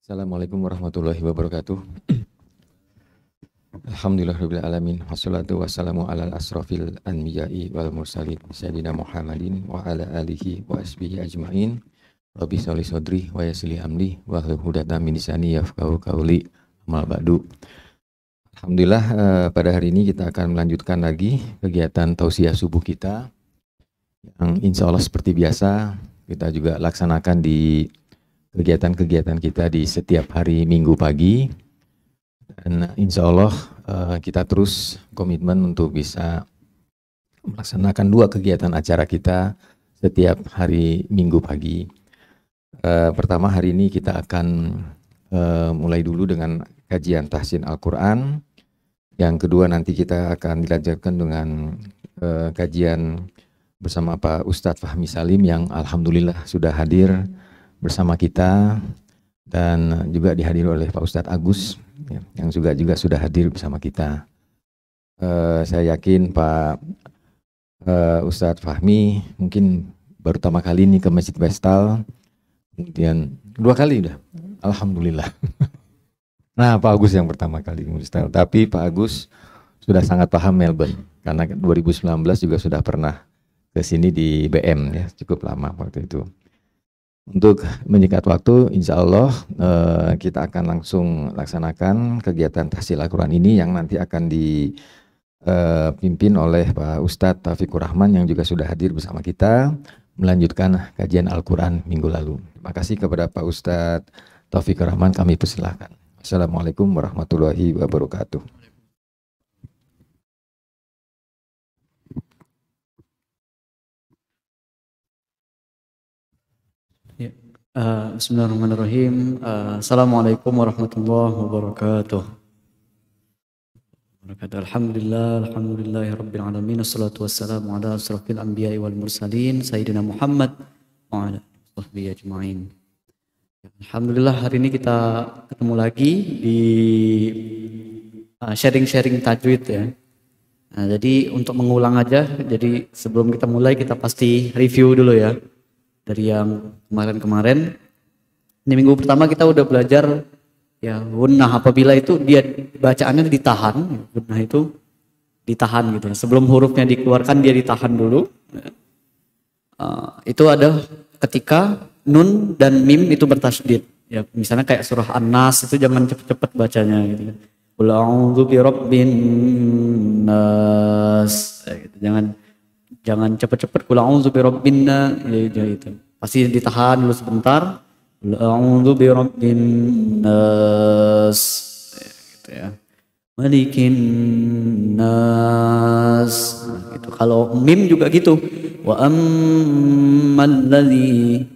Assalamualaikum warahmatullahi wabarakatuh. Alhamdulillahirabbil alamin wassalatu wassalamu ala asrofil anbiya'i wal mursalin sayyidina Muhammadin wa ala alihi wa asbihi ajmain. Rabbi sholli sodri wa yassir li amri wa hlul 'uqdatam min lisani yafqahu qawli. Amal ba'du. Alhamdulillah pada hari ini kita akan melanjutkan lagi kegiatan tausiah subuh kita yang insya Allah seperti biasa kita juga laksanakan di kegiatan-kegiatan kita di setiap hari Minggu pagi. Dan insya Allah kita terus komitmen untuk bisa melaksanakan 2 kegiatan acara kita setiap hari Minggu pagi. Pertama hari ini kita akan mulai dulu dengan kajian tahsin Al-Quran. Yang kedua nanti kita akan dilanjutkan dengan kajian bersama Pak Ustadz Fahmi Salim yang alhamdulillah sudah hadir bersama kita dan juga dihadiri oleh Pak Ustadz Agus yang juga sudah hadir bersama kita. Saya yakin Pak Ustadz Fahmi mungkin baru pertama kali ini ke Masjid Vestal, kemudian 2 kali udah, alhamdulillah. Nah Pak Agus yang pertama kali ke Vestal, tapi Pak Agus sudah sangat paham Melbourne karena 2019 juga sudah pernah ke sini di BM ya, cukup lama waktu itu. Untuk menyingkat waktu, insya Allah kita akan langsung laksanakan kegiatan tahsil Al-Quran ini yang nanti akan dipimpin oleh Pak Ustadz Taufikur Rahman yang juga sudah hadir bersama kita melanjutkan kajian Al-Quran minggu lalu. Terima kasih kepada Pak Ustadz Taufikur Rahman, kami persilahkan. Assalamualaikum warahmatullahi wabarakatuh. Bismillahirrahmanirrahim. Assalamualaikum warahmatullahi wabarakatuh. Alhamdulillahirabbil alamin. Wassalatu wassalamu ala asrofil anbiya'i wal mursalin sayyidina Muhammad wa ala sahbihi ajmain. Alhamdulillah hari ini kita ketemu lagi di sharing-sharing tajwid ya. Nah, jadi untuk mengulang aja, jadi sebelum kita mulai kita pasti review dulu ya. Dari yang kemarin-kemarin, ini minggu pertama kita udah belajar ya gunnah, apabila itu dia bacaannya ditahan, gunnah itu ditahan gitu. Sebelum hurufnya dikeluarkan dia ditahan dulu. Itu ada ketika nun dan mim itu bertasydid. Ya, misalnya kayak surah An-Nas itu jangan cepet-cepet bacanya gitu. Qul a'udzu birabbin nas. Gitu. Jangan cepet-cepet qul a'udzu birabbin nas itu. Pasti ditahan dulu sebentar. Qul a'udzu birabbin nas gitu ya. Malikin nas gitu. Kalau mim juga gitu. Wa ammal ladzi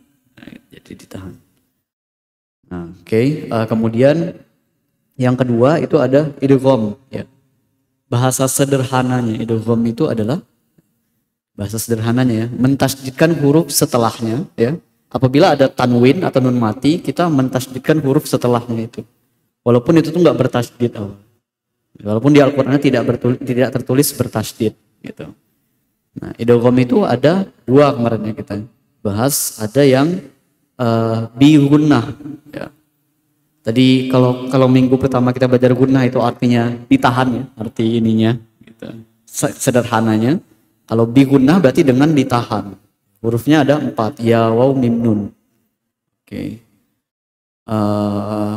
jadi ditahan. Nah, oke. Kemudian yang kedua itu ada idgham ya. Bahasa sederhananya idgham itu adalah bahasa sederhananya ya, mentasydidkan huruf setelahnya ya. Apabila ada tanwin atau nun mati, kita mentasydidkan huruf setelahnya itu. Walaupun itu tuh nggak bertasydid awal. Walaupun di Al-Qur'annya tidak tertulis bertasydid gitu. Nah, idgham itu ada 2 kemarin yang kita bahas, ada yang bi gunnah ya. Tadi kalau minggu pertama kita belajar gunnah itu artinya ditahan ya, arti ininya gitu. Sederhananya. Kalau bi gunnah berarti dengan ditahan. Hurufnya ada 4, ya, waw, mim, nun. Oke.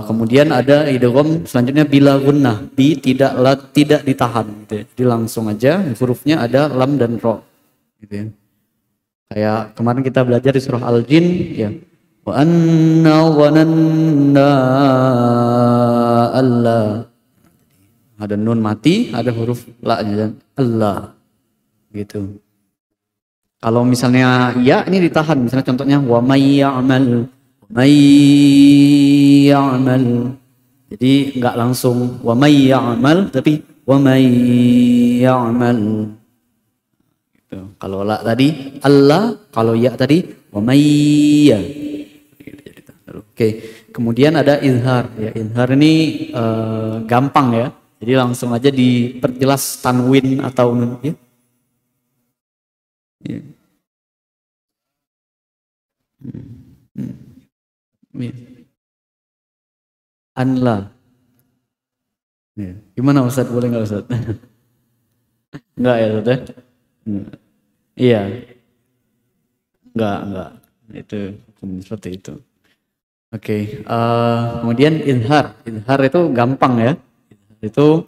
Kemudian ada idgham selanjutnya bila gunnah, bi tidak ditahan gitu ya. Jadi langsung aja hurufnya ada lam dan ro gitu ya. Kayak kemarin kita belajar di surah Al-Jin ya. Wa anna wananna Allah. Ada nun mati, ada huruf la-nya dan Allah. Gitu. Kalau misalnya ya ini ditahan, misalnya contohnya wa may ya'mal. Jadi enggak langsung wa may ya'mal tapi wa may ya'mal. Gitu. Kalau la tadi Allah, kalau ya tadi wa may ya. Oke. Kemudian ada izhar ya. Izhar ini gampang ya. Jadi langsung aja diperjelas tanwin atau nun ya. Ya. Anla. Ya. Gimana Ustaz? Boleh nggak Ustaz? Enggak ya Ustaz? Iya. Enggak. Itu seperti itu. Oke. Kemudian izhar. Izhar itu gampang ya. Itu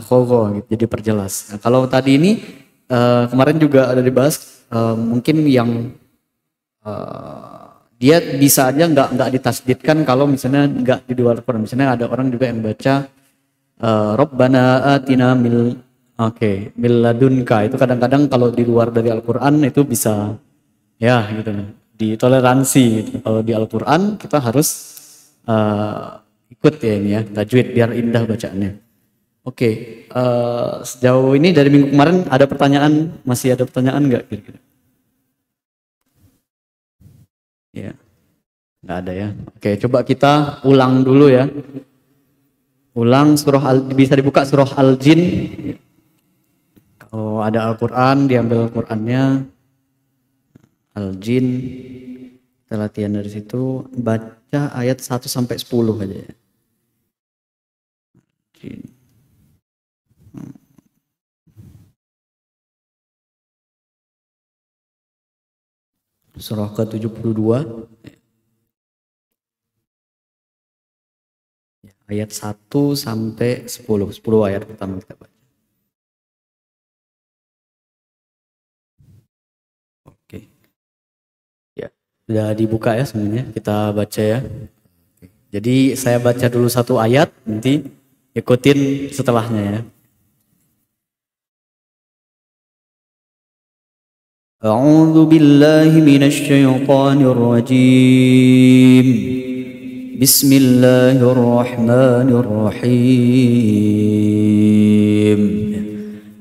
khogo gitu, jadi perjelas. Nah, kalau tadi ini kemarin juga ada dibahas, mungkin yang dia bisa aja nggak ditasdidkan kalau misalnya nggak di luar Quran. Misalnya ada orang juga yang baca Rabbana atina mil ladunka, itu kadang-kadang kalau di luar dari Al-Quran itu bisa ya gitu, ditoleransi gitu. Kalau di Al-Quran kita harus ikut ya ini ya, tajwid biar indah bacaannya. Oke, sejauh ini dari minggu kemarin ada pertanyaan, masih ada pertanyaan nggak kira-kira? Ya, nggak ada ya. Oke, coba kita ulang dulu ya. Ulang bisa dibuka surah Al-Jin. Kalau ada Al-Quran, diambil Al-Qurannya. Al-Jin. Kita latihan dari situ. Baca ayat 1 sampai 10 aja ya. Jin. Surah ke-72. Ayat 1 sampai 10. 10 ayat pertama kita baca. Oke. Ya, sudah dibuka ya semuanya. Kita baca ya. Jadi saya baca dulu satu ayat, nanti ikutin setelahnya ya. A'udzu billahi minasy syaithanir rajim. Bismillahirrahmanirrahim.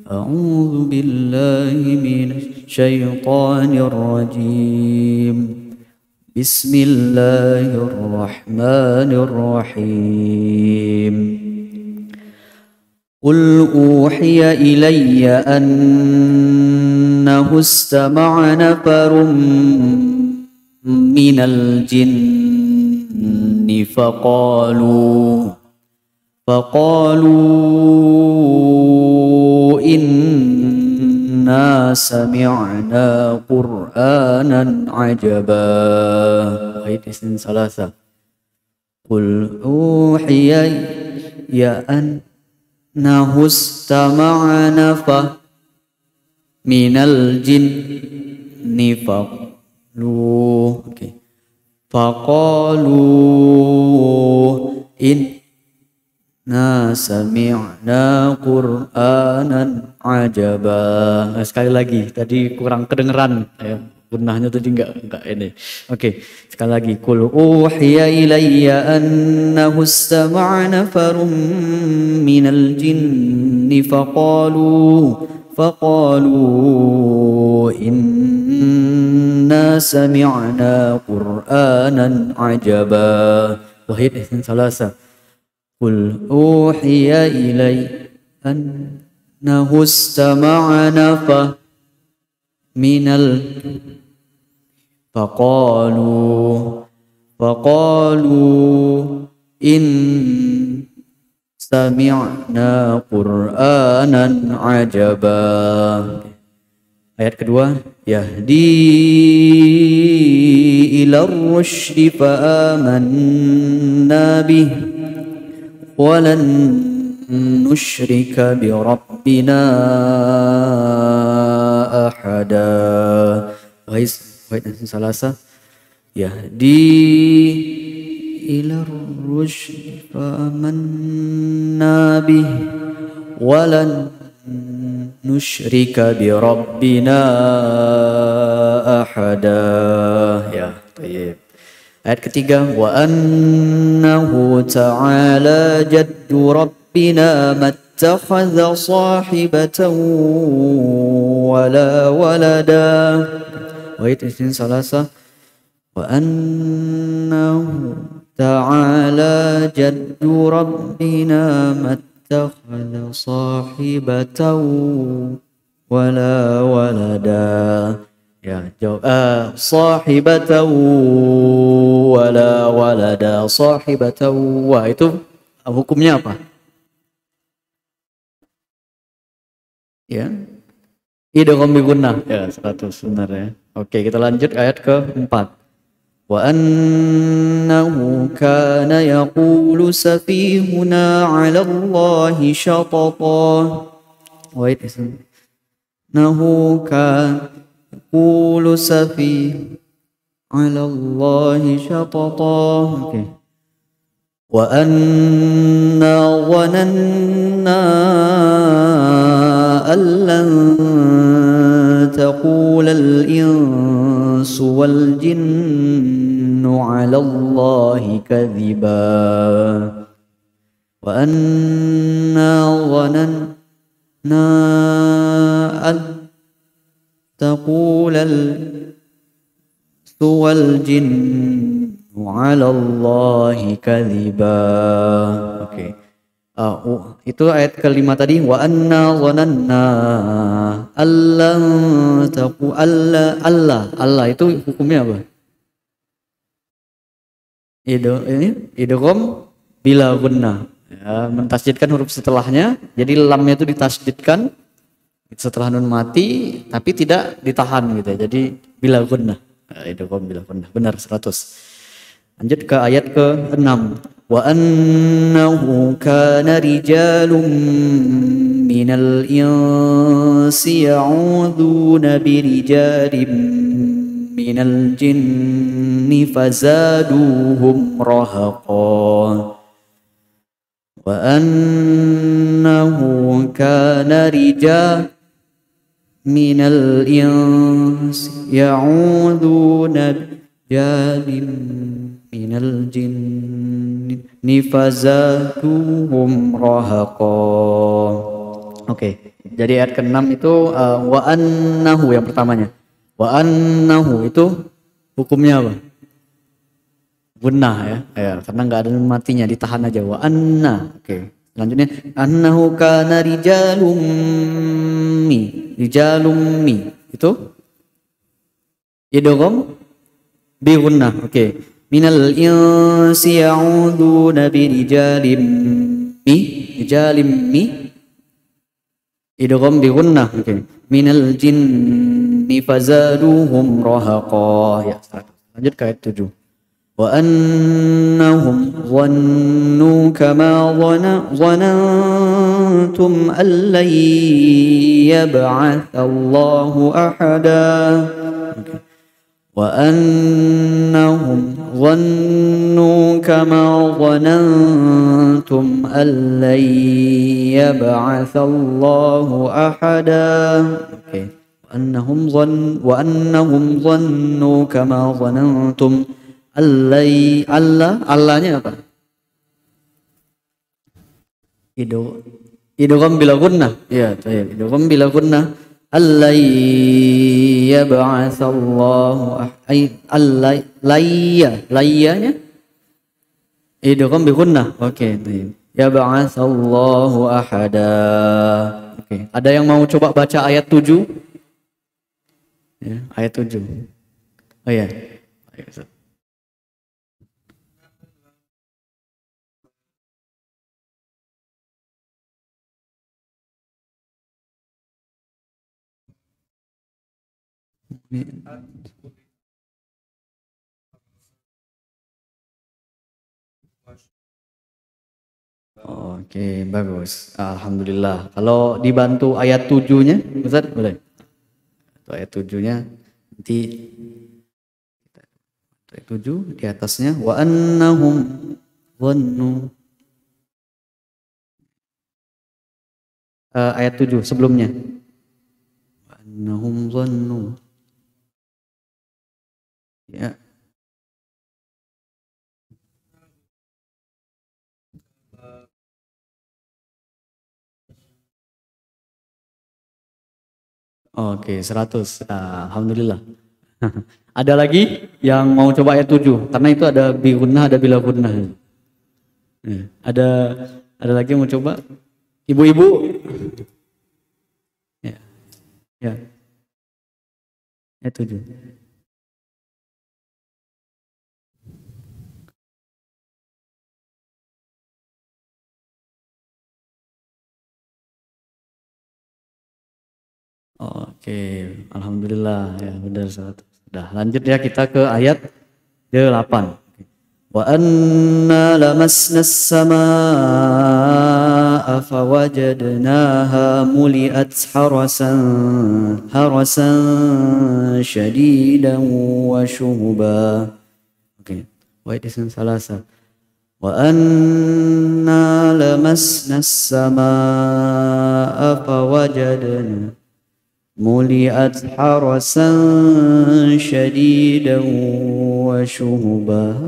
A'udzu billahi minasy syaithanir rajim. Bismillahirrahmanirrahim. Qul uhiya ilayya annahu istama'a nafarun minal jinni faqalu inna sami'na qur'anan ajaba. Ayat isin salasa. Qul uhiya ya annahu istama'a nafa minal jinni faqalu inna sami'na qur'anan ajaba. Nah, sekali lagi, tadi kurang kedengeran ya. Gunahnya tadi enggak ini. Oke, sekali lagi. Qul uhiya ilayya annahu istama'a nafarun minal jinni faqalu inna sami'na qur'anan ajaba. Wahid ihsan salasa. Qul uhiya ilayya annahu istama'a nafarun minal faqalu in sami'na qur'anan ajaba. Ayat kedua, yahdi ila rusydi fa amanna bih walan nusyrika bi rabbina ahada. Wahid salasa, yahdi ila rusydi fa amanna bih walan nusyrika bi rabbina ahada. Ya, baik. Ayat ketiga, wa annahu ta'ala jaddu rabbina mattakhadha sahibatan wala walada. Wahid isin salasa. Wa annahu ta'ala jaddu rabbina mattakhadha sahibatan wala walada. Ya, jawab. Sahibatan wala walada. Sahibatan wa itu hukumnya apa? Ya. Idgham bi gunnah. Ya, 100 benar ya. Oke, kita lanjut ayat ke-4. Wa annahu kana yaqulu safihuna 'ala Allahi shatata. Wait, nahu kana yaqulu safih 'ala Allahi shatata. Oke. Wa anna dhananna allan taqula al-insu wal jinnu 'ala Allahi kadhiba. Wa anna dhananna an taqula al-insu wal jinnu 'ala Allahi kadhiba. Oke. Itu ayat kelima tadi. Wa anna dhananna Allah itu hukumnya apa? Idgham bila gunnah. Ya, mentasydidkan huruf setelahnya. Jadi lamnya itu ditasydidkan setelah nun mati tapi tidak ditahan gitu ya. Jadi bila gunnah. Idgham bila gunnah. Benar 100. Lanjut ke ayat ke-6. Wa annahu kana rijalun minal insi ya'uduna birijalin minal jinni fazaduhum rahaqa. Wa annahu kana rijalun minal insi ya'uduna birijalin minal jinni fazaduhum rahaqa. Oke, jadi ayat ke-6 itu wa annahu yang pertamanya. Wa annahu itu hukumnya apa? Gunnah ya. Ya, karena enggak ada matinya, ditahan aja. Wa anna. Oke. Selanjutnya annahu kana rijalum mi. Itu idgham bi gunnah. Oke. Minal insi ya'uduna birijalim mi idgham bi gunnah. Oke. Minal jinni fazaduhum rahaqa. Ya, lanjut ke ayat 7. Wa annahum dhannu kama dhanantum an lan yab'atha Allahu ahada. Okay. Wa annahum dhannu kama dhanantum an lan yab'atha Allahu ahada. Okay. Wa annahum dhannu kama dhanantum Allahnya apa? Idgham bila gunnah. Ya, idgham bila gunnah. Yab'atsallahu layyanya idgham bi gunnah. Oke, yab'atsallahu ahada. Oke, ada yang mau coba baca ayat 7? Ya, ayat 7. Oh ya. Ayo, Ustaz. Oke, bagus. Alhamdulillah. Kalau dibantu ayat 7-nya, Ustaz, boleh? Ayat 7-nya nanti ayat 7 di atasnya wa annahum dhannu. Ayat 7 sebelumnya. Wa annahum dhannu. Ya. Oke, 100. Alhamdulillah. Ada lagi yang mau coba ayat 7? Karena itu ada bi gunnah, ada bila gunnah. Ya. Ada lagi yang mau coba? Ibu-ibu? Ya. Ya. Ya 7. Oke, alhamdulillah ya benar satu. Sudah lanjut ya kita ke ayat 8. Wa anna lamasna as-samaa'a fawajadnaha muli'at harasan shadidan wa syuhuba. Oke. Wa idisan salasa. Wa anna lamasna as-samaa'a fawajadnaha muli'at harasan syadidan wa syuhuba.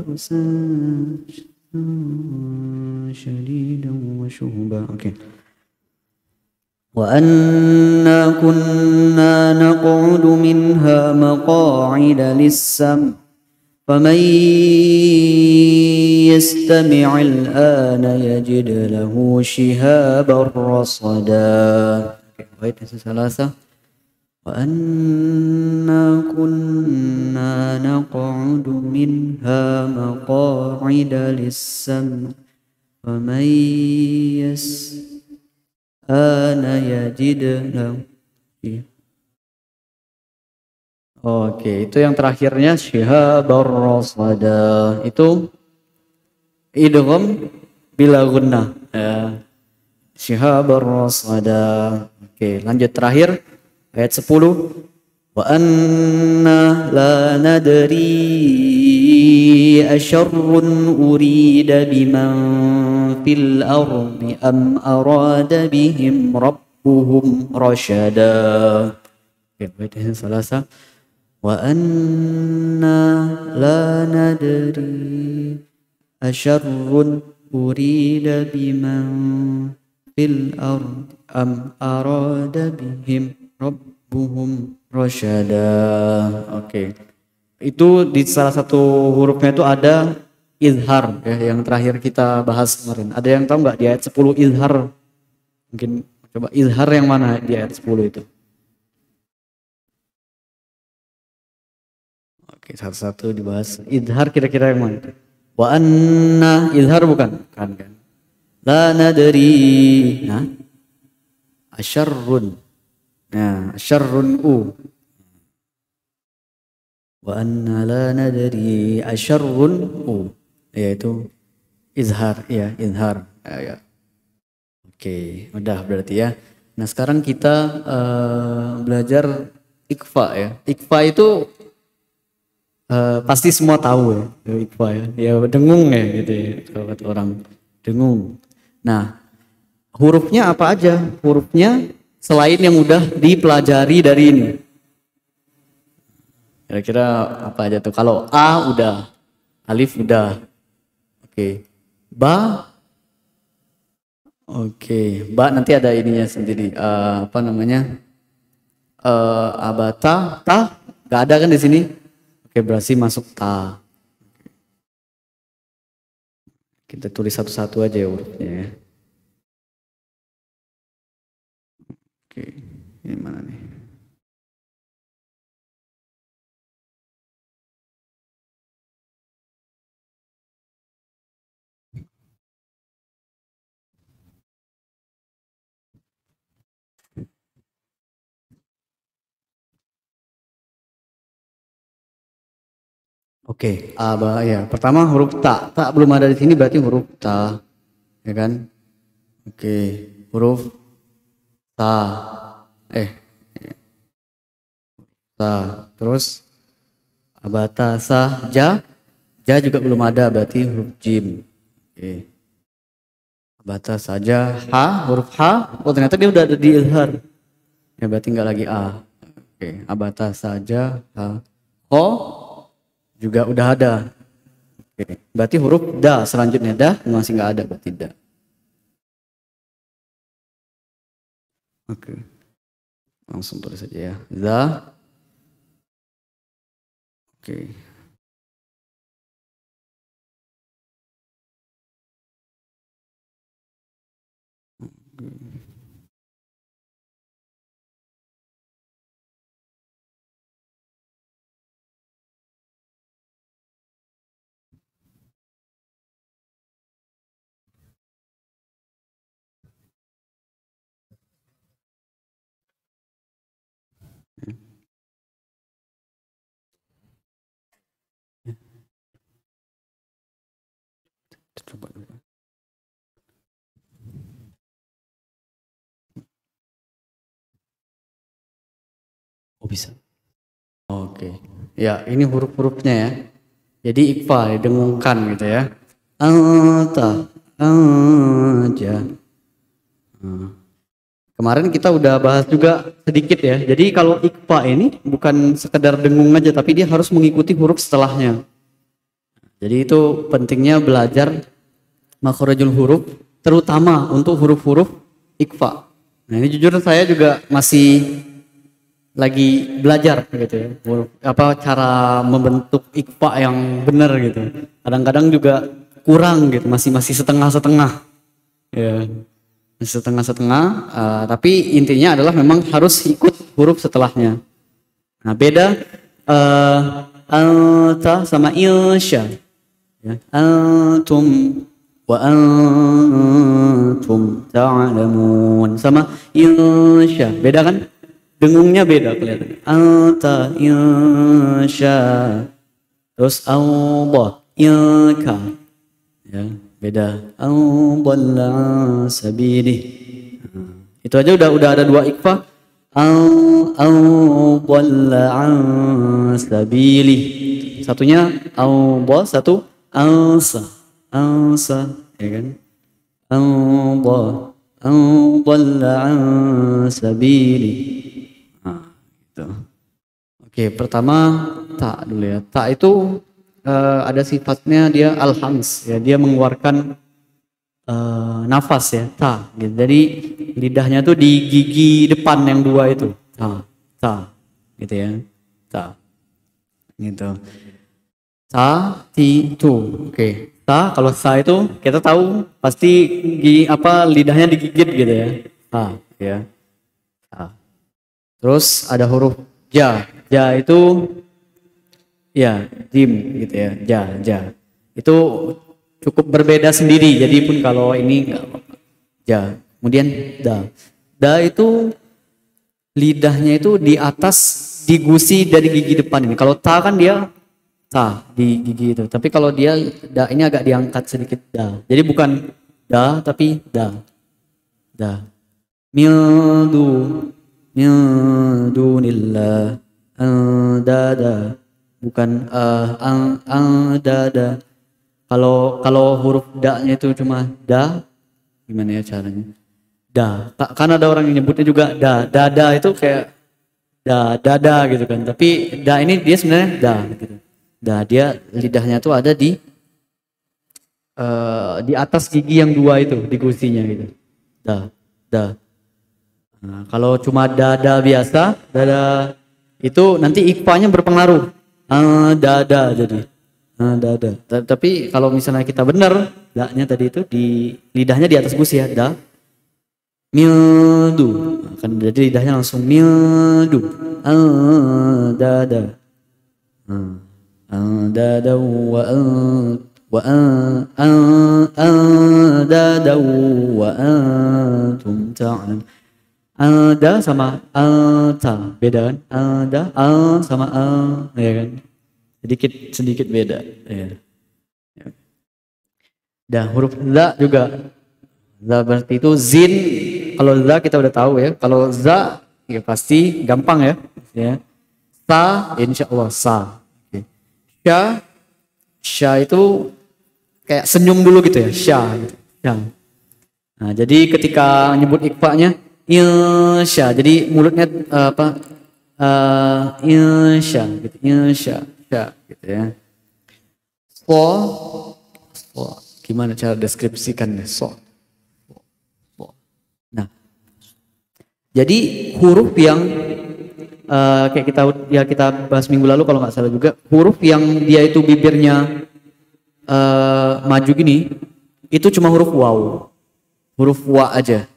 Oke. Wa anna kunna naq'udu minha maq'ida lis-sam' faman yastami' al-ana yajid lahu shihaban rasada. Oke, baik salasa. وأنا كنا نقعد منها مقاعد للسمع فمن يسأل يجد له. Oke, itu yang terakhirnya syihabar rasada. Itu idgham bila gunnah. Ya. Syihabar rasada. Oke, lanjut terakhir. Ayat 10. Wa anna la nadri asyarrun urida biman fil ardi am arada bihim rabbuhum rasyada. Ayat salasa. Wa anna la nadri asyarrun urida biman fil ardi am arada bihim rabbuhum rasyada. Oke. Itu di salah satu hurufnya itu ada izhar ya, yang terakhir kita bahas kemarin. Ada yang tahu nggak di ayat 10 izhar? Mungkin coba izhar yang mana di ayat 10 itu? Oke, satu-satu dibahas. Izhar kira-kira yang mana? Wa anna izhar bukan? Kan. La nadri. Nah. Asyarrun. Nah, syarrun wa anna la nadri asyarrun yaitu izhar ya, izhar ya. Oke, udah berarti ya. Nah, sekarang kita belajar ikfa ya. Ikfa itu pasti semua tahu ya, ikfa ya. Ya dengung ya gitu ya, kalau kata orang dengung. Nah, hurufnya apa aja? Hurufnya selain yang udah dipelajari dari ini. Kira-kira apa aja tuh? Kalau A udah, alif udah. Oke. Ba. Oke. Ba nanti ada ininya sendiri. Apa namanya? Abata, ta. Gak ada kan di sini? Oke, berarti masuk ta. Kita tulis satu-satu aja ya hurufnya ya. Oke, ini mana nih? Oke, aba ya. Pertama huruf ta. Ta belum ada di sini berarti huruf ta. Ya kan? Oke, huruf ta. Ta. Terus abata sa ja. Ja juga belum ada berarti huruf jim. Oke. Abata saja ha, huruf ha. Oh, ternyata dia udah ada di izhar. Ya berarti enggak lagi a. Oke, abata saja ha. Ho juga udah ada. Oke. Berarti huruf da selanjutnya da masih enggak ada berarti da. Oke. Langsung tulis saja ya. Za. Oke. Coba dulu. Oh bisa. Oke. Ya, ini huruf-hurufnya ya. Jadi ikfa didengungkan gitu ya. Anta, aja. Kemarin kita udah bahas juga sedikit ya. Jadi kalau ikfa ini bukan sekedar dengung aja, tapi dia harus mengikuti huruf setelahnya. Jadi itu pentingnya belajar makhrajul huruf, terutama untuk huruf-huruf ikfa. Nah ini jujur saya juga masih lagi belajar gitu ya. Apa cara membentuk ikfa yang benar gitu. Kadang-kadang juga kurang gitu, masih setengah-setengah. Ya. Setengah-setengah, tapi intinya adalah memang harus ikut huruf setelahnya. Nah beda anta sama insya, ya. Antum wa antum ta'lamun sama insya, beda kan? Dengungnya beda kelihatan. Anta insya, terus Allah ilka, ya. Beda. Al-dhalla sabili. Itu aja udah ada dua ikfa. Al-dhalla sabili. Satunya al-dhal, satu alsa. Alsa, ya kan? Al-dhalla sabili. Nah, gitu. Oke, pertama ta dulu ya. Ta itu ada sifatnya dia al-hams ya, dia mengeluarkan nafas ya, ta gitu. Jadi lidahnya tuh di gigi depan yang dua itu, ta gitu ya, ta gitu. Ta ti tu. Oke. Ta kalau sa itu kita tahu pasti lidahnya digigit gitu ya, ta ya, ta. Terus ada huruf ja. Ja itu ya, jim gitu ya, ja. Itu cukup berbeda sendiri, jadi pun kalau ini enggak apa-apa. Ja. Kemudian da. Da itu lidahnya itu di atas di gusi dari gigi depan ini. Kalau ta kan dia ta di gigi itu. Tapi kalau dia da ini agak diangkat sedikit da. Jadi bukan da tapi da. Da. Mildunillah. Da. Bukan da. Kalau huruf da-nya itu cuma da, gimana ya caranya? Da. Kan ada orang yang nyebutnya juga da. Da itu kayak dada gitu kan. Tapi da ini dia sebenarnya da gitu. Da, dia lidahnya tuh ada di atas gigi yang dua itu, di gusinya gitu. Da. Nah, kalau cuma dada biasa, dada itu nanti ikfanya berpengaruh. Dada jadi. Dada. Tapi kalau misalnya kita benar, da-nya tadi itu di lidahnya di atas gusi ya, da. Mildu. Kan jadi lidahnya langsung mildu. Dada. Dada wa dada wa antum ta'lam. Ada sama alta beda kan? Ada al sama al, ya kan? Sedikit beda. Ya. Dan huruf za juga. Za berarti itu zin. Kalau za kita udah tahu ya. Kalau za ya pasti gampang ya. Ya. Sa, insya Allah sa. Okay. Sya itu kayak senyum dulu gitu ya. Sya. Gitu. Nah jadi ketika nyebut ikfa'nya insya, jadi mulutnya insya gitu, insya gitu ya. So, gimana cara deskripsikannya? So. Nah, jadi huruf yang kayak kita bahas minggu lalu kalau nggak salah juga, huruf yang dia itu bibirnya maju gini, itu cuma huruf waw, huruf wa aja.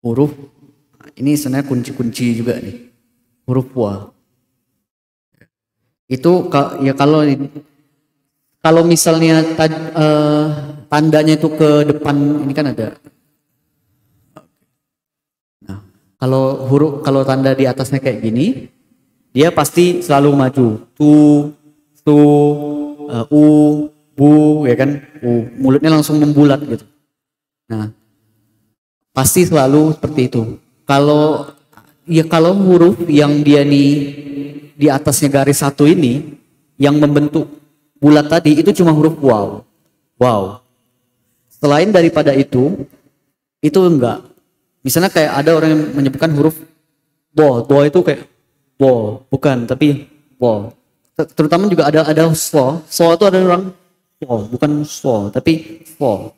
Huruf ini sebenarnya kunci-kunci juga nih, huruf wa itu ya kalau misalnya tandanya itu ke depan ini kan ada, nah Kalau tanda di atasnya kayak gini, dia pasti selalu maju. Tu, u, bu, ya kan? Mulutnya langsung membulat gitu. Nah, pasti selalu seperti itu. Kalau huruf yang dia di atasnya garis satu ini, yang membentuk bulat tadi, itu cuma huruf waw. Wow. Selain daripada itu enggak. Misalnya kayak ada orang yang menyebutkan huruf bo itu kayak bo, bukan, tapi bo. Terutama juga ada so itu ada orang so, bukan so, tapi so.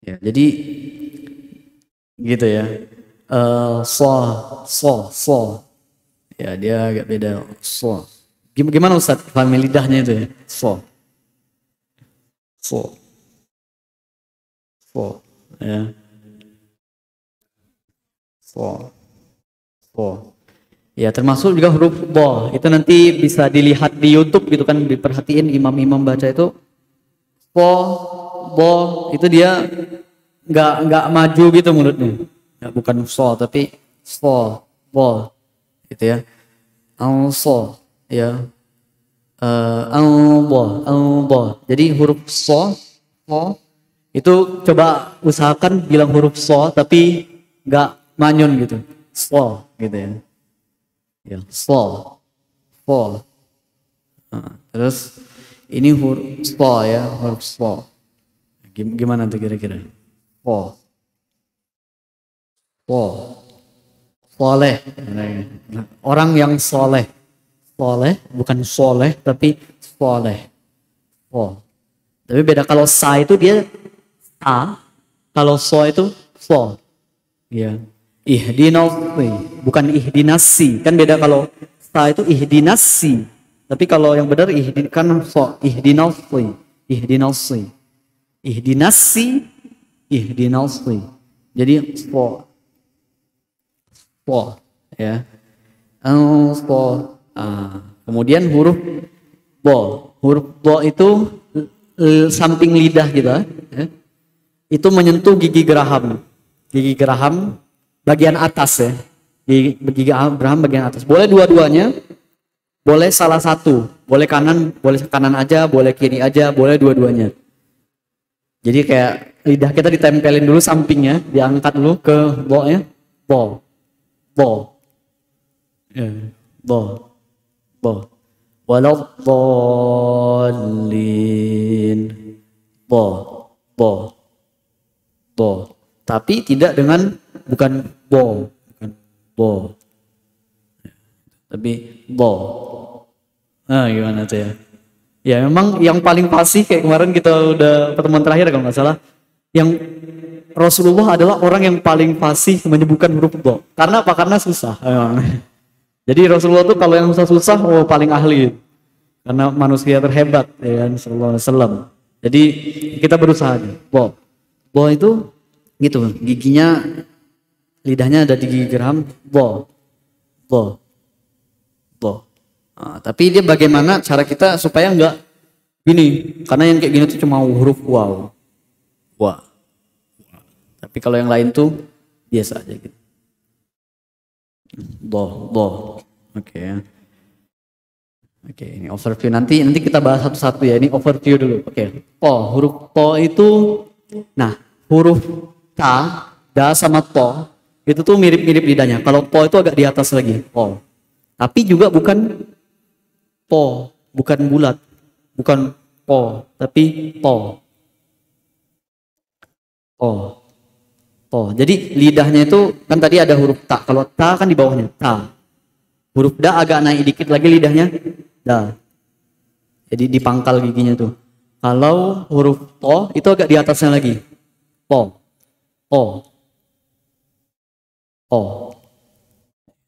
Ya, jadi gitu ya. So. Ya, dia agak beda. So. Gimana Ustaz pahami lidahnya itu ya? So. Ya. So. Ya, termasuk juga huruf bo. Itu nanti bisa dilihat di YouTube gitu kan, diperhatiin imam-imam baca itu. Bo itu dia nggak maju gitu mulutnya. Ya, bukan so tapi bo gitu ya. So ya. Bo. Jadi huruf so itu coba usahakan bilang huruf so tapi nggak manyun gitu. So gitu ya. Ya, so. Nah, terus ini huruf so ya, huruf so. Gimana tuh kira-kira? Soleh. Orang yang soleh. Soleh, bukan soleh, tapi soleh. Tapi beda, kalau sa itu dia a, kalau so itu so. Ya. Ihdinasi, bukan ihdinasi. Kan beda, kalau sa itu ihdinasi. Tapi kalau yang benar kan so, ihdinasi. Jadi so ya. Kemudian huruf bo itu samping lidah kita ya, itu menyentuh gigi geraham bagian atas ya, gigi geraham bagian atas. Boleh dua-duanya, boleh salah satu, boleh kanan aja, boleh kiri aja, boleh dua-duanya. Jadi kayak lidah kita ditempelin dulu sampingnya, diangkat dulu ke bo-nya, bo. Walau dhalin. Bo. Tapi tidak dengan bukan bo. Tapi bo. Nah, gimana tuh ya? Ya memang yang paling fasih kayak kemarin kita udah pertemuan terakhir kalau nggak salah, yang Rasulullah adalah orang yang paling fasih menyebutkan huruf bo. Karena apa? Karena susah. Jadi Rasulullah tuh kalau yang susah paling ahli. Karena manusia terhebat ya kan, sallallahu alaihi wasallam. Jadi kita berusaha aja. Bo itu gitu, giginya, lidahnya ada di gigi geraham. Bo. Nah, tapi dia bagaimana cara kita supaya enggak gini, karena yang kayak gini tuh cuma huruf waw. Tapi kalau yang lain tuh biasa aja gitu. Bo. Oke. Ini overview. Nanti kita bahas satu-satu ya. Ini overview dulu. Oke. Huruf po itu, nah huruf ta, da sama to itu tuh mirip-mirip lidahnya. Kalau po itu agak di atas lagi. Po. Tapi juga bukan po, bukan bulat, bukan po, tapi po. Jadi lidahnya itu kan tadi ada huruf ta. Kalau ta kan di bawahnya ta. Huruf da agak naik dikit lagi lidahnya da. Jadi di pangkal giginya tuh. Kalau huruf po itu agak di atasnya lagi. Po.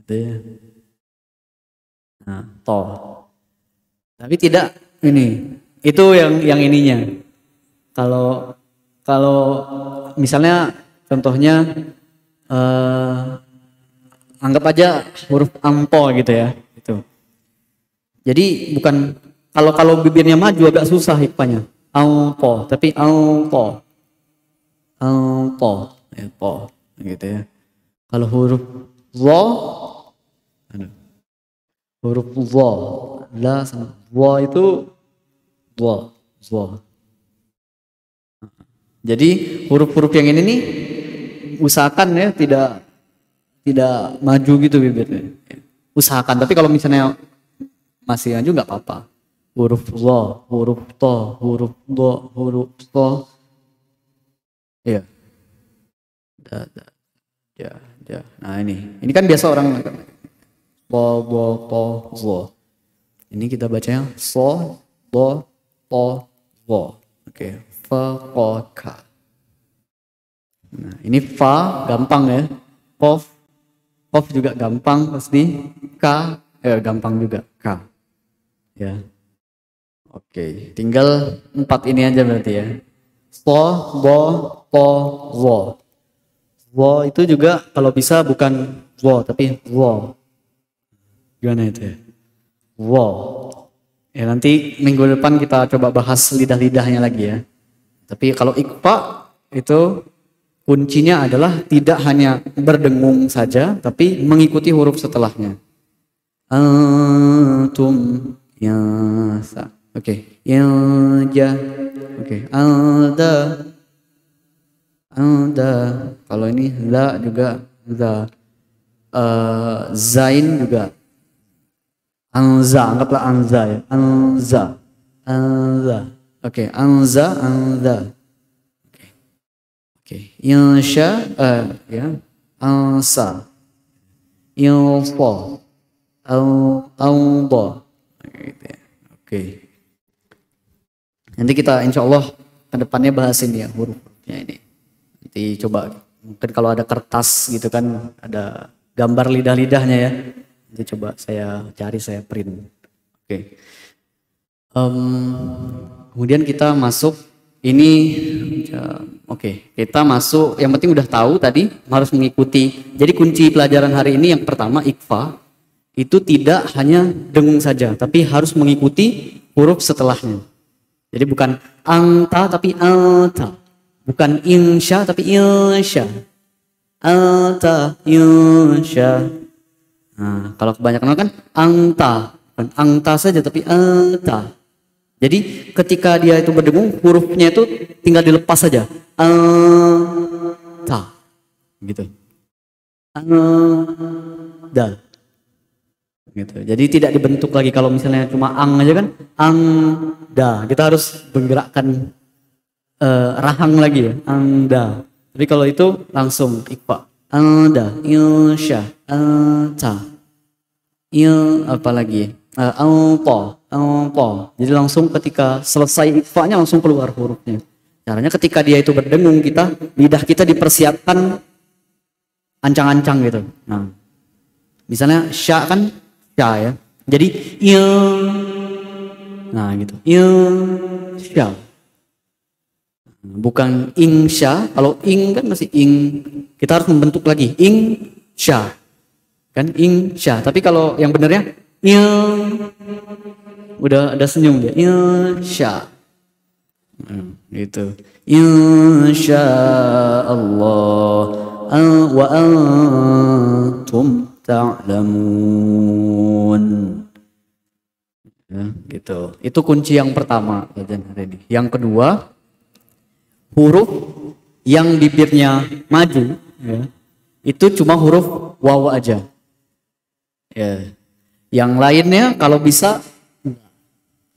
Gitu ya. Nah, to. Tapi tidak ini. Itu yang ininya. Kalau misalnya contohnya anggap aja huruf ampo gitu ya, gitu. Jadi bukan, kalau bibirnya maju agak susah hikmahnya. Ampo, tapi ampo. ya to gitu ya. Kalau huruf wa, huruf wa, la sama wa itu wa. Jadi huruf-huruf yang ini nih usahakan ya tidak maju gitu bibirnya. Usahakan. Tapi kalau misalnya masih maju nggak apa-apa. Huruf wa, huruf to, huruf do, huruf to. Iya. Ya. Nah ini kan biasa orang bo, to, wo. Ini kita bacanya so, do, to, wo. Oke, fa, ko, ka. Nah ini fa gampang ya. Kof juga gampang pasti. Ka gampang juga. Ka. Ya. Oke, tinggal 4 ini aja berarti ya. So, bo, to, wo. Wo itu juga kalau bisa bukan wo tapi wo. Gimana itu ya? Wo. Ya nanti minggu depan kita coba bahas lidah-lidahnya lagi ya. Tapi kalau iqfa itu kuncinya adalah tidak hanya berdengung saja tapi mengikuti huruf setelahnya. Antum ya sa. Oke. Ya ja. Oke. Anda. Kalau ini la juga za. Zain juga. Anza, anggaplah anza ya. Anza. Oke, anza. Oke. Insya ya. Ansa. Info. Alba. Gitu ya. Oke. Nanti kita insya Allah ke depannya bahas ini ya huruf-hurufnya ini. Nanti coba mungkin kalau ada kertas gitu kan ada gambar lidah-lidahnya ya. Nanti coba saya cari, saya print. Oke. Kemudian kita masuk ini. Oke, kita masuk. Yang penting udah tahu tadi harus mengikuti. Jadi kunci pelajaran hari ini yang pertama iqfa itu tidak hanya dengung saja, tapi harus mengikuti huruf setelahnya. Jadi bukan anta tapi anta. Bukan insya tapi insya. Anta insya. Nah, kalau kebanyakan kan angta. Bukan angta saja tapi anta. Jadi ketika dia itu berdengung, hurufnya itu tinggal dilepas saja. Anta. Gitu. Anda. Gitu. Jadi tidak dibentuk lagi kalau misalnya cuma ang aja kan. Anda. Kita harus menggerakkan rahang lagi ya, anda. Tapi kalau itu langsung iqfa. Anda, insya, anta, apa lagi? Alpo. Jadi langsung ketika selesai iqfa-nya langsung keluar hurufnya. Caranya ketika dia itu berdengung lidah kita dipersiapkan ancang-ancang gitu. Nah, misalnya sya kan sya ya. Jadi nah gitu. Sya. Bukan insya, kalau ing kan masih ing, kita harus membentuk lagi insya, kan insya. Tapi kalau yang benernya udah ada senyum dia, insya, gitu. Insya Allah wa antum ta'lamun. Ya, gitu. Itu kunci yang pertama kajian hari ini. Yang kedua, huruf yang bibirnya maju ya, itu cuma huruf waw aja ya. Yang lainnya kalau bisa,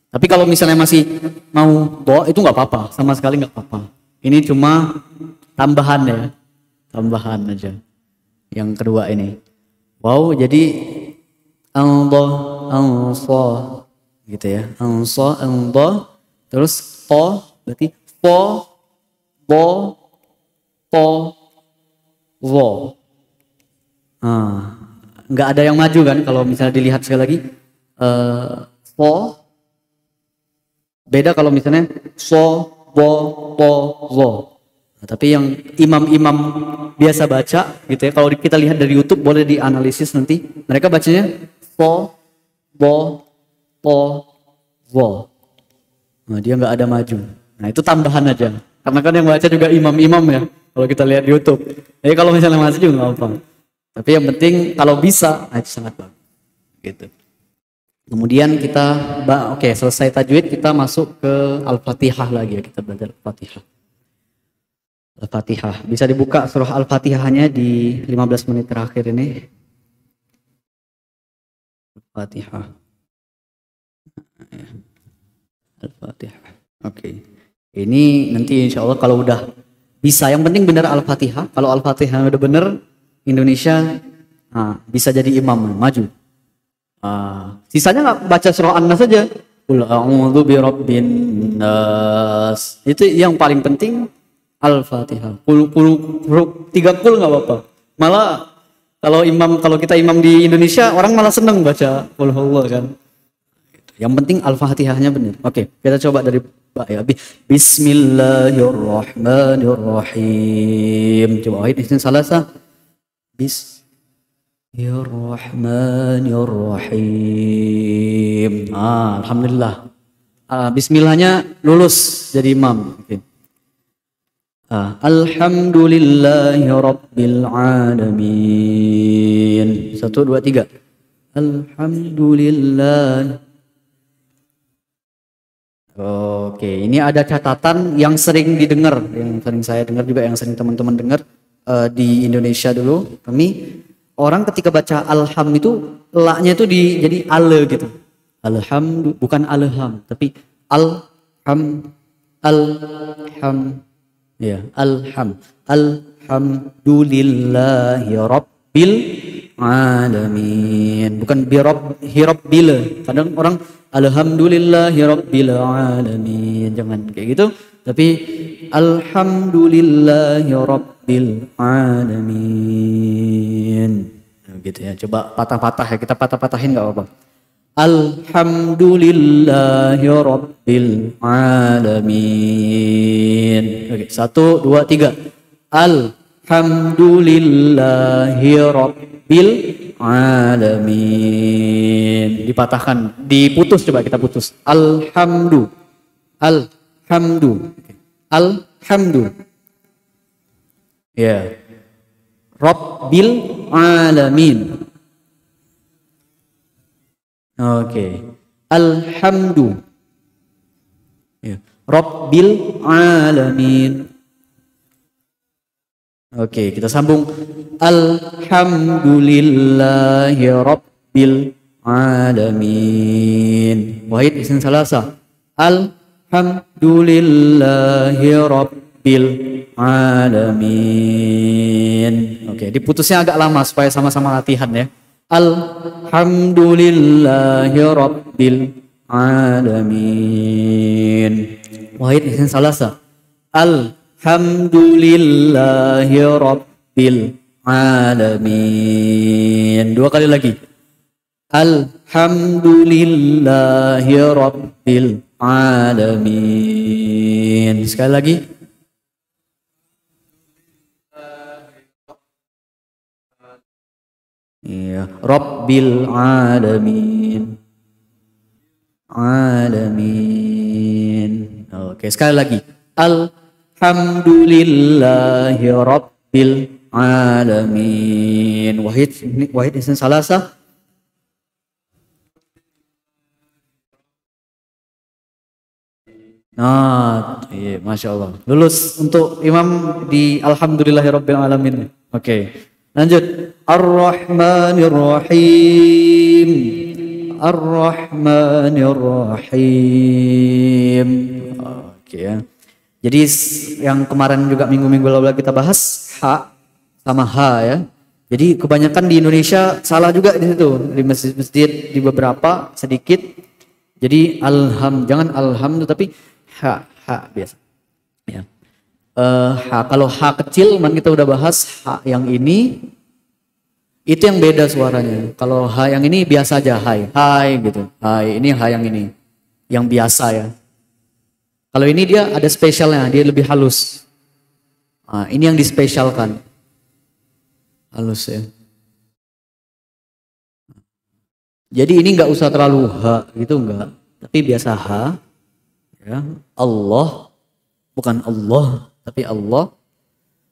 tapi kalau misalnya masih mau bo itu nggak apa-apa, sama sekali nggak apa-apa. Ini cuma tambahan ya, tambahan aja. Yang kedua ini waw, jadi Allah gitu ya, Allah terus po berarti po, bo, to, wo. Nggak ada yang maju kan kalau misalnya dilihat sekali lagi. Po. Beda kalau misalnya so, bo, to, wo. Nah, tapi yang imam-imam biasa baca gitu ya. Kalau kita lihat dari YouTube boleh dianalisis nanti. Mereka bacanya so, bo, to, wo. Nah, dia nggak ada maju. Nah itu tambahan aja. Karena kan yang baca juga imam-imam ya. Kalau kita lihat di YouTube. Jadi kalau misalnya masih juga nggak apa. Tapi yang penting kalau bisa, itu sangat bagus. Gitu. Kemudian kita, oke, selesai tajwid, kita masuk ke Al-Fatihah lagi ya, kita belajar Al-Fatihah. Al-Fatihah. Bisa dibuka surah Al-Fatihahnya di 15 menit terakhir ini. Al-Fatihah. Al-Fatihah. Oke. Ini nanti insya Allah kalau udah bisa, yang penting benar Al-Fatihah. Kalau Al-Fatihah udah benar, Indonesia bisa jadi imam, maju. Sisanya nggak baca surah An-Nas saja. Qul a'udzu birabbin nas. Itu yang paling penting Al-Fatihah. 3 kul nggak apa-apa. Malah kalau kita imam di Indonesia, orang malah seneng baca qul huwallah kan. Yang penting Al-Fatihahnya benar. Oke, kita coba dari ya. Bismillahirrahmanirrahim. Coba wahid isnin salasa. Bismillahirrahmanirrahim. Alhamdulillah. Bismillahnya lulus jadi imam. Okay. Alhamdulillahi rabbil alamin. 1, 2, 3. Alhamdulillah. Oke, ini ada catatan yang sering didengar, yang sering saya dengar juga, yang sering teman-teman dengar di Indonesia dulu. Kami orang ketika baca alham itu la-nya itu jadi ale gitu. Alhamdulillah, bukan alham, tapi alham. Ya, alhamdulillahi rabbil alamin. Bukan hirabbil. Kadang orang alhamdulillahi rabbil alamin. Jangan kayak gitu. Tapi alhamdulillahi rabbil alamin. Nah, gitu ya. Coba patah-patah ya. Kita patah-patahin enggak apa-apa. Alhamdulillahi rabbil alamin. Oke, 1, 2, 3. Alhamdulillahi rabbil alamin. Dipatahkan, diputus, coba kita putus. Alhamdu. Ya. Rabbil alamin. Oke. Alhamdu. Ya. Rabbil alamin. Oke, kita sambung. Alhamdulillahi rabbil alamin. Wahid isnin salasa. Alhamdulillahi rabbil alamin. Oke, diputusnya agak lama supaya sama-sama latihan ya. Alhamdulillahi rabbil alamin. Wahid isnin salasa. Alhamdulillahi rabbil alamin. 2 kali lagi. Alhamdulillahi rabbil alamin. Sekali lagi. Ya, rabbil alamin. Alamin. Oke, sekali lagi. Alhamdulillahi rabbil alamin. Wahid isnin salasa. Nah, iya, Masya Allah. Lulus untuk imam di Alhamdulillahi rabbil alamin. Oke. Lanjut. Ar-Rahmanir-Rahim. Ar-Rahmanir-Rahim. Oke ya. Jadi yang kemarin juga minggu-minggu lalu kita bahas ha sama ha ya. Jadi kebanyakan di Indonesia salah juga di situ, di masjid-masjid di beberapa sedikit. Jadi jangan alham tapi ha biasa. Ya. Kalau ha kecil kita udah bahas, ha yang ini itu yang beda suaranya. Kalau ha yang ini biasa aja, hai gitu. Hai, ini ha yang ini yang biasa ya. Kalau ini dia ada spesialnya, dia lebih halus. Ini yang dispesialkan. Halus ya. Jadi ini nggak usah terlalu ha gitu enggak, tapi biasa ha. Ya, Allah bukan Allah, tapi Allah.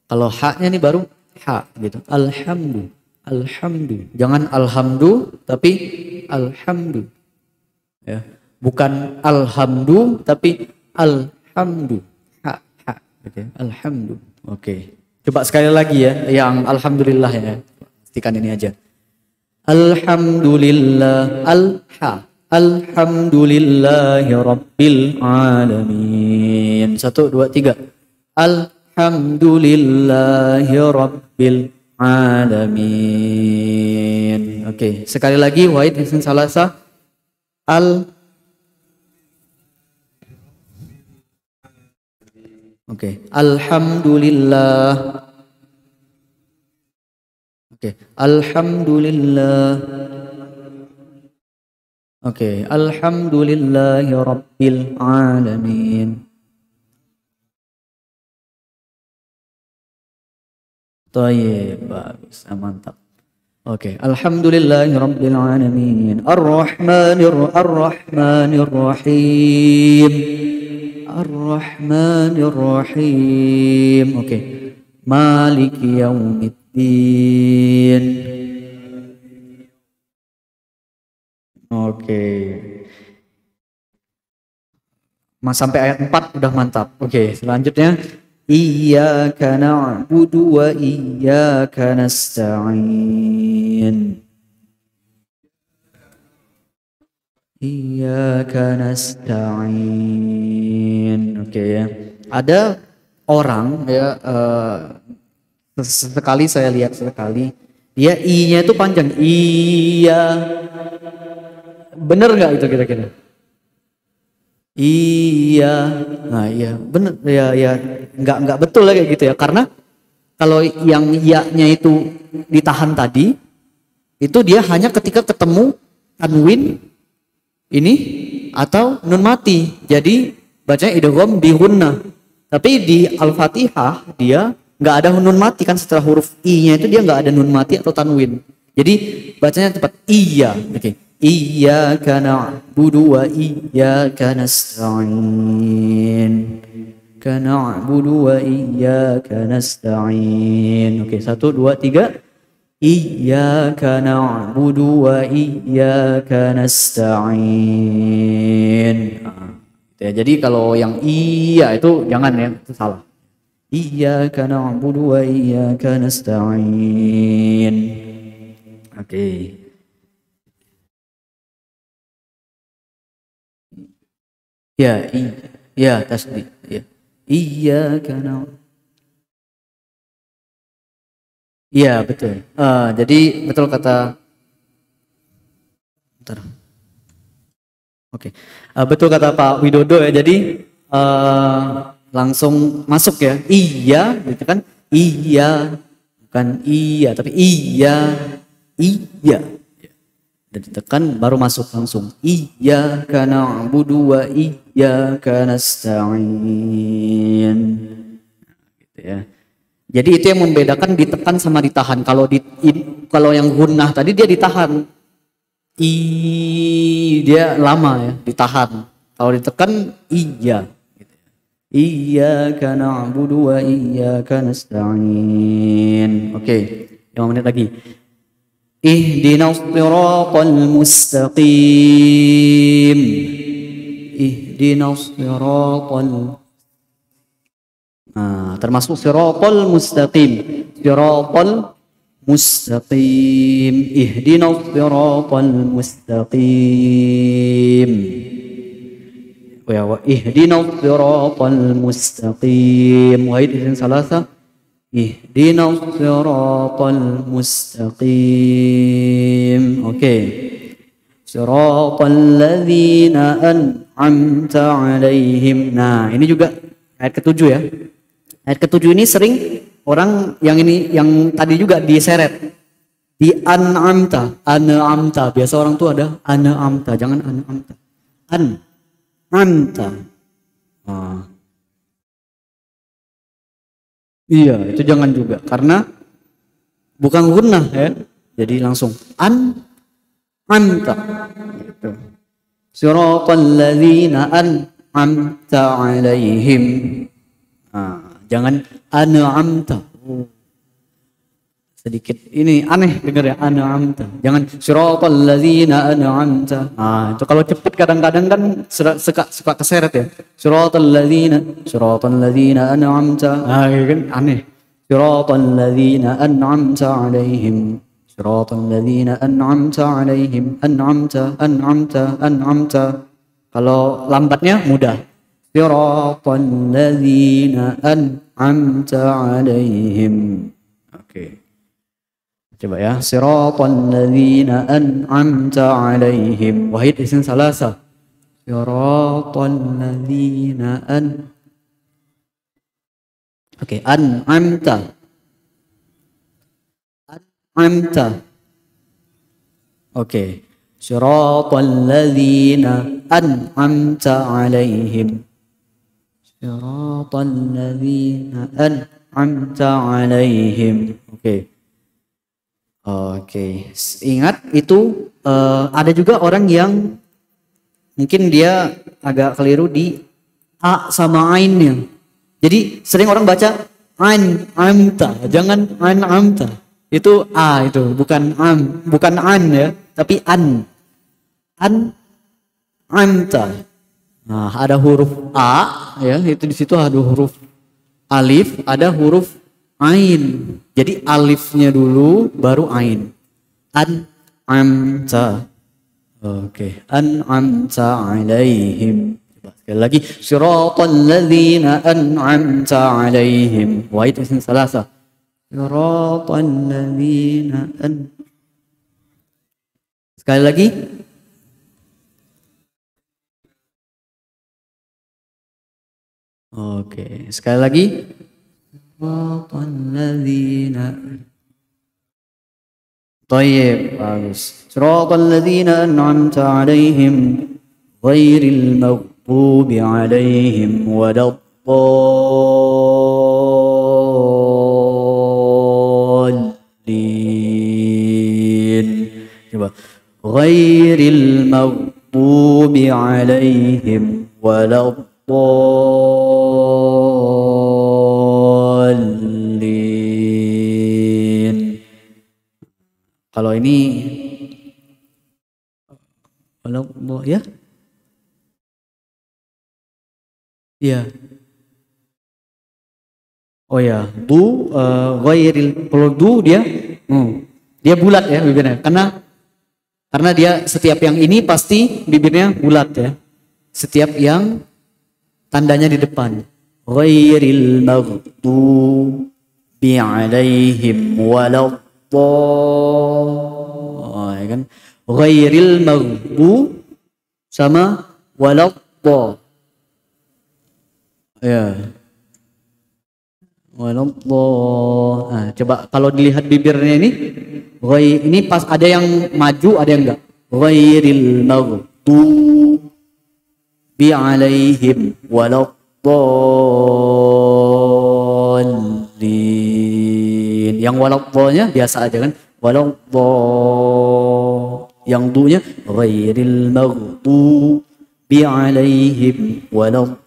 Kalau ha-nya nih baru ha gitu. Alhamdu. Alhamdu. Jangan alhamdu tapi alhamdu. Ya. Bukan alhamdu tapi alhamdu. Ha ha gitu. Alhamdu. Oke. Coba sekali lagi ya yang alhamdulillah ya. Pastikan ini aja. Alhamdulillah al-ha. Alhamdulillahi rabbil alamin. 1 2 3. Alhamdulillahi rabbil alamin. Oke, sekali lagi wahid isim salasa. Oke, alhamdulillah. Oke, alhamdulillah. Oke, alhamdulillahi rabbil alamin. Tayyib, bagus, mantap. Oke, alhamdulillahi rabbil alamin. Ar-Rahmanir Rahim. Ar-Rahmanir Rahim. Oke. Maliki yaumiddin. Oke. Sampai ayat 4 udah mantap. Oke, selanjutnya Iyyaka na'budu wa iyyaka nasta'in. Iyyaka nasta'in. Oke ya. Ada orang ya sekali saya lihat sekali dia i-nya itu panjang. Iya. Bener nggak itu kira-kira? Iya. Nah, iya, bener ya nggak betul lah kayak gitu ya. Karena kalau yang ya-nya itu ditahan tadi itu dia hanya ketika ketemu tanwin ini atau nun mati. Jadi bacanya idgham di gunnah. Tapi di Al-Fatihah dia nggak ada nun mati kan, setelah huruf i-nya itu dia nggak ada nun mati atau tanwin. Jadi bacanya tepat iya. Oke. Iyyaka na'budu wa iyyaka nasta'in. Iyyaka na'budu wa iyyaka nasta'in. Oke, 1 2 3. Iyyaka na'budu wa iyyaka nasta'in. Ya, jadi kalau yang iya itu jangan ya, itu salah. Iyyaka na'budu wa iyyaka nasta'in. Oke. Ya, iya, tasbih. Ya. Iyyaka na'budu. Iya, betul. Jadi betul kata. Bentar. Oke. Betul kata Pak Widodo ya. Jadi langsung masuk ya. Iya, gitu kan? Iya, bukan iya, tapi iya, iya. Dan ditekan baru masuk langsung. Iyyaka na'budu wa iyyaka nasta'in. Gitu ya. Jadi itu yang membedakan ditekan sama ditahan. Kalau yang gunnah tadi dia ditahan. Dia lama ya, ditahan. Kalau ditekan iya. Iyyaka na'budu wa iyyaka nasta'in. Oke, 5 menit lagi. Ihdinas siratal mustaqim. Ihdinas siratal. Nah, termasuk siratal mustaqim. Siratal mustaqim. Ihdinas siratal mustaqim. Ya, wa ihdinas siratal mustaqim. Wahid isim salasa. Ihdinas siratal mustaqim. Oke. Siratal ladzina an'amta 'alaihim. Nah, ini juga ayat ke-7 ya. Ayat ke-7 ini sering orang yang tadi juga diseret. Di an'amta, an'amta. Biasa orang tuh ada an'amta, jangan an'amta. An'amta. Nah. Iya, itu jangan juga karena bukan gunnah ya. Jadi langsung an'amta. Gitu. Siratal ladzina an'amta 'alaihim. Nah, jangan an'amta. sedikit ini aneh denger ya, an'amta. Jangan siratal ladzina an'amta. Nah, itu kalau cepet kadang-kadang kan suka keseret ya. Siratal ladzina an'amta. Ah, kan aneh. Siratal ladzina an'amta 'alaihim. Siratal ladzina an'amta 'alaihim. An'amta. Kalau lambatnya mudah. Siratal ladzina an'amta 'alaihim. Oke. Coba ya. Siratal ladzina an'amta 'alaihim. Wahid isim salasa. Siratal ladzina Oke, an'amta. Oke. Siratal ladzina an'amta 'alaihim. Siratal ladzina an'amta 'alaihim. Oke. Ingat itu ada juga orang yang mungkin dia agak keliru di a sama ainnya. Jadi sering orang baca an'amta, jangan an'amta. Itu a itu, bukan an ya, tapi an. An'amta. Nah, ada huruf a ya, itu di situ ada huruf alif, ada huruf ain. Jadi alifnya dulu baru ain. An'amta. Oke, an'amta 'alaihim. Coba sekali lagi. Siratal ladzina an'amta 'alaihim. Wahid isim salasa. Siratal ladzina Sekali lagi. Oke, sekali lagi. Siratal ladzina. Tayyib, bagus. Siratal ladzina an'amta 'alaihim ghairil maghdubi 'alaihim waladdallin. Coba. Ghairil maghdubi 'alaihim waladdallin. Kalau ini kalau ya. Iya. Oh ya, ghairil, kalau dia dia bulat ya bibirnya. Karena dia setiap yang ini pasti bibirnya bulat ya. Setiap yang tandanya di depan. Ghairil maghdubi 'alaihim waladdallin. Ya kan? Ghairil maghdubi sama waladdallin. Ya. Waladdallin. Nah, coba kalau dilihat bibirnya ini pas ada yang maju, ada yang enggak. Ghairil maghdubi 'alaihim waladdallin. Yang waladdallnya biasa aja kan. Waladdallin. Yang du-nya ghairil maghdubi 'alaihim waladdallin.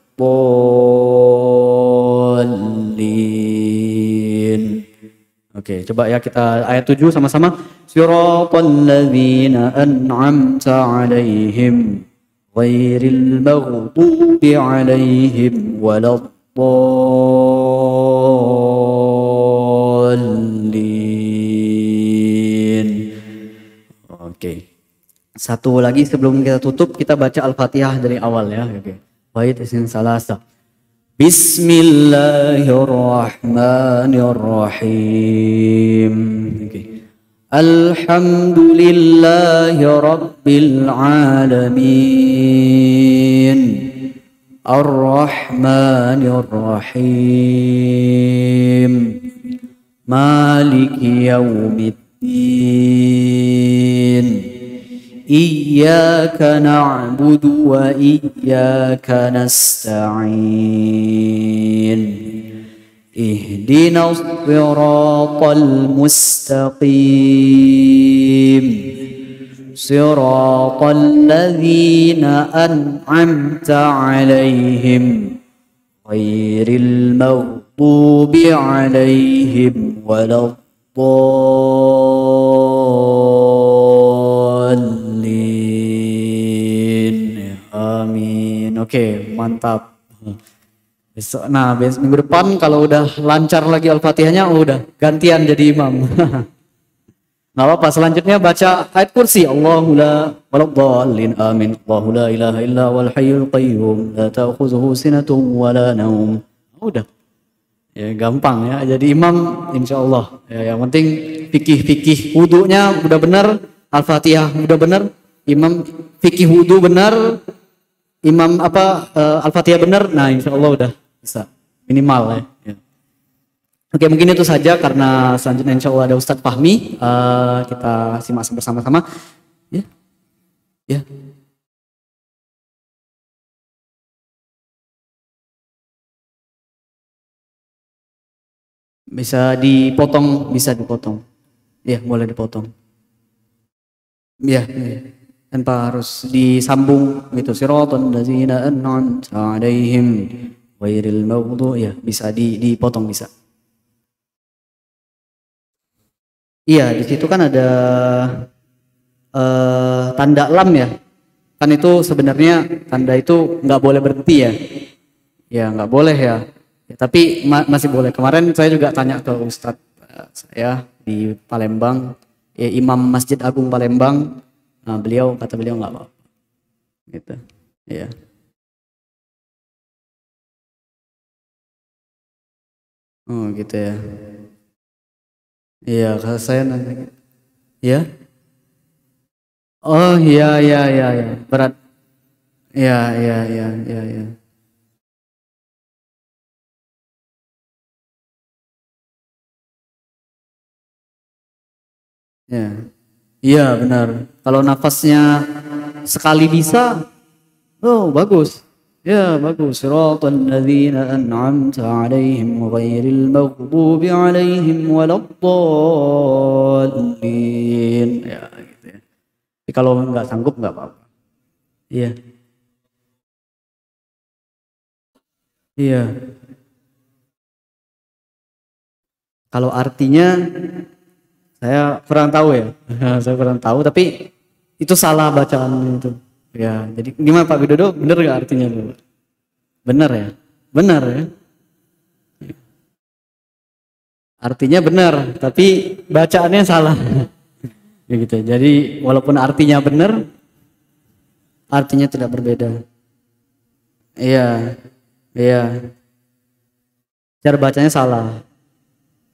Oke, coba ya kita ayat 7 sama-sama. Siratal ladzina an'amta 'alaihim ghairil maghdubi 'alaihim waladdallin. Oke. Satu lagi sebelum kita tutup, kita baca Al-Fatihah dari awal ya. Oke. Wahid isim salasa. Bismillahirrahmanirrahim. Okay. Alhamdulillahi rabbil alamin. Ar-Rahmanir-Rahim. Maliki yaumiddin. Iyyaka na'budu wa iyyaka nasta'in. Ihdinas siratal mustaqim. Siratal ladzina an'amta 'alaihim ghairil maghdubi 'alaihim waladdallin. waladdallin. Amin. Oke, mantap. Nah, minggu depan kalau udah lancar lagi Al-Fatihahnya, udah gantian jadi imam. Nggak apa-apa, selanjutnya baca ayat kursi. Allahu la waladdallin. Amin. Allahu la ilaha illa wal hayyul qayyum la ta'khudhuhu sinatun wa la naum. Udah. Ya gampang ya, jadi imam insyaallah. Ya, yang penting fikih wudunya udah benar, Al-Fatihah udah benar, imam fikih wudu benar, imam Al-Fatihah benar. Nah, insyaallah udah bisa minimal ya. Ya. Oke, mungkin itu saja karena selanjutnya insyaallah ada Ustadz Fahmi. Kita simak bersama-sama. Ya. Ya. Bisa dipotong. Ya, boleh dipotong. Ya, tanpa harus disambung gitu. Siratal ladzina an'amta 'alaihim ghairil maghdubi. Ya, bisa dipotong bisa. Iya, di situ kan ada tanda lam ya. Kan itu sebenarnya tanda itu nggak boleh berhenti ya. Ya, nggak boleh ya. Ya, tapi masih boleh. Kemarin saya juga tanya ke Ustadz saya di Palembang, ya, Imam Masjid Agung Palembang. Nah, kata beliau nggak apa-apa. Gitu. Ya. Oh, gitu ya. Iya, kalau saya nanya. Ya. Oh, iya. Berat. Iya. Ya, iya benar. Kalau nafasnya sekali bisa, oh bagus. Ya bagus. Siratal ladzina an'amta 'alaihim ghairil maghdubi 'alaihim waladdallin. Ya gitu ya. Tapi kalau nggak sanggup nggak apa-apa. Iya. Iya. Kalau artinya saya kurang tahu ya. Saya kurang tahu, tapi itu salah bacaan itu. Ya, jadi gimana Pak Widodo? Benar nggak artinya? Benar ya? Benar ya? Artinya benar, tapi bacaannya salah. Ya gitu. Jadi walaupun artinya benar, artinya tidak berbeda. Iya. Cara bacanya salah.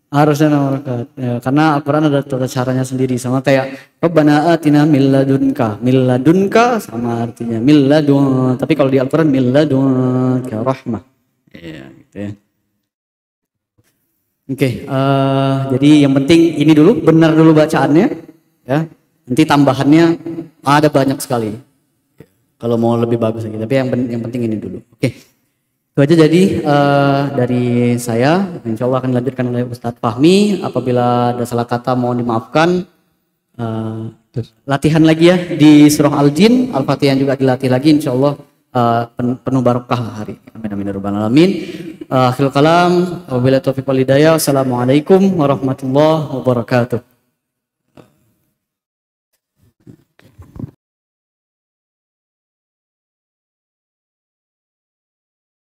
Harusnya nomor ya, karena Al-Quran ada tata caranya sendiri, sama kayak Rabbana atina min ladunka sama artinya min ladun, tapi kalau di Al-Quran min ladunka rahmah. Ya, gitu ya. Oke, jadi yang penting ini dulu, benar dulu bacaannya ya. Nanti tambahannya ada banyak sekali. Kalau mau lebih bagus lagi, tapi yang penting ini dulu. Oke. Itu aja jadi dari saya. Insya Allah akan dilanjutkan oleh Ustadz Fahmi. Apabila ada salah kata mohon dimaafkan. Latihan lagi ya di surah Al-Jin, Al-Fatihah juga dilatih lagi. Insya Allah penuh barokah hari. Amin amin ya rabbal alamin. Akhirul kalam. Wabillahi taufiq wal hidayah. Assalamualaikum warahmatullahi wabarakatuh.